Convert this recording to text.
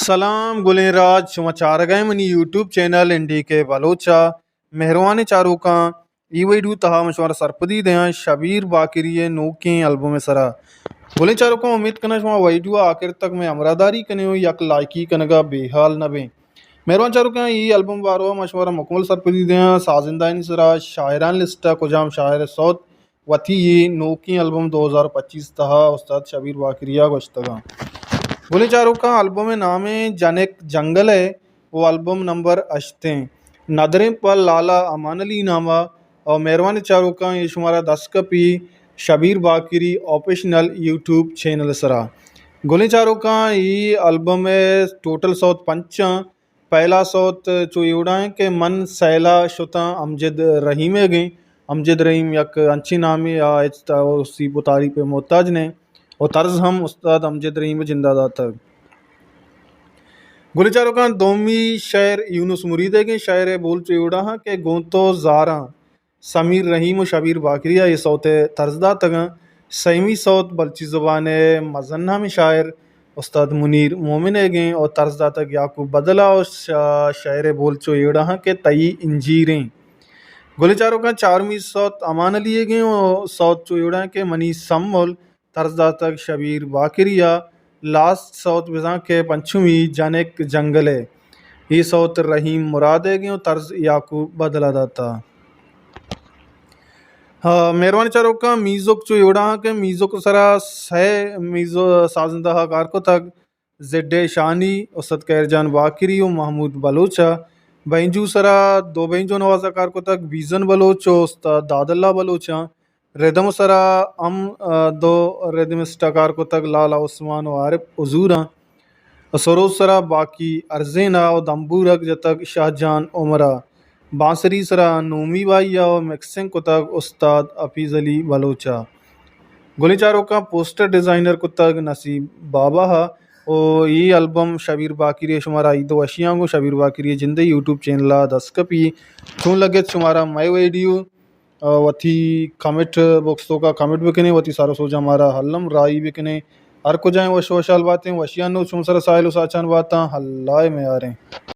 सलाम गुलें राज शुमा चारगय money YouTube channel इंडी के बलोचा मेहरबानी चारूका ई वैडू तहा मशवारा सरपदी दया शबीर बाकिरिये नोके एल्बम सरा गुलें चारूका उम्मीद करना शुमा वैडू आखिर तक मैं अमरादारी कने हो यक लाइकी कनगा बेहाल नबे मेहरबान चारूका ई एल्बम बारो मशवारा मुकम्मल सरपदी दया साजिंदा सरा शायरान लिस्टा कुजाम शायर सौत वथी ये नोकी एल्बम 2025 तहा उस्ताद शबीर बाकिरिया गोश्तगा बोले चारों का एल्बम में नाम है जनेक जंगल है। वो एल्बम नंबर अश्ते नदरे पर लाला अमान अली नामा और मेहरबानी चारों का ये शुमारा 10 का पी Shabbir Baqri operational YouTube channel सरा गोले चारों का ये एल्बम में टोटल सौत पंचा पहला सौत जो एवड़ा है कि मन सैला शुता अमजद रहीम है गई अमजद रहीम यक अच्छी नामी या उसी बुतारी पे मोहताज ने और तर्ज हम उस्ताद अमजद रहीम जिंदादा तक गुलचारों का दोमी शायर यूनुस मुरीद है कि शायर बोल चुड़ा हाँ के गोंतो ज़ारा समीर रहीम और शबीर बाकिरिया ये सौत तर्जदा तक सैमी सौत बल्ची ज़ुबान मजन्ना में शायर उस्ताद मुनीर मोमिन है गए और तर्जदा तक याकूब बदला और शायर बोल चुड़ा हाँ के तई इंजीरें गुलचारों का चारवीं सौत अमान अली है गए और सौत चुड़ा के मनी सम्मल तर्जदा तक शबीर बाकिरिया लास्ट सौत बिजा के पंचमी जनेक जंगल है ये सौत रहीम मुराद है गए तर्ज याकूब बदला दाता हाँ मेहरबानी चारों का मीज़ोक जो योड़ा के मीज़ोक सरा है मीज़ो साजिंदा कार को तक जिड्डे शानी उसद कैरजान बाकिरी और महमूद बलोचा बैंजू सरा दो बैंजो नवाजा कार को तक बीजन बलोचो उस्ताद दादल्ला बलोचा रिदम सरा दो रिदम स्टाकार को तक लाला उस्मान और आरिफ उजूरा सरोज सरा बाकी अर्जेना और दम्बूरक जतक शाहजहान उमरा बांसरी सरा नोमी बाइया और मिक्सिंग को तक उस्ताद हफीज़ अली बलोचा गुलिचारों का पोस्टर डिज़ाइनर को तक नसीब बाबा हा और ये एल्बम शबीर बाकिरी शुमारा ईदो अशियाँ को शबीर बाकिरी जिंदे यूट्यूब चैनल 10 कपी क्यों लगे शुमारा my video Vaathi comment box तो का कमेंट भी कने वथी सारो सोचा हमारा हल्लम राई भी कने हर को जाए वश वशाल बातें वशियानो चुम सर साहिल साचान बातें हल्लाए में आ रहे हैं।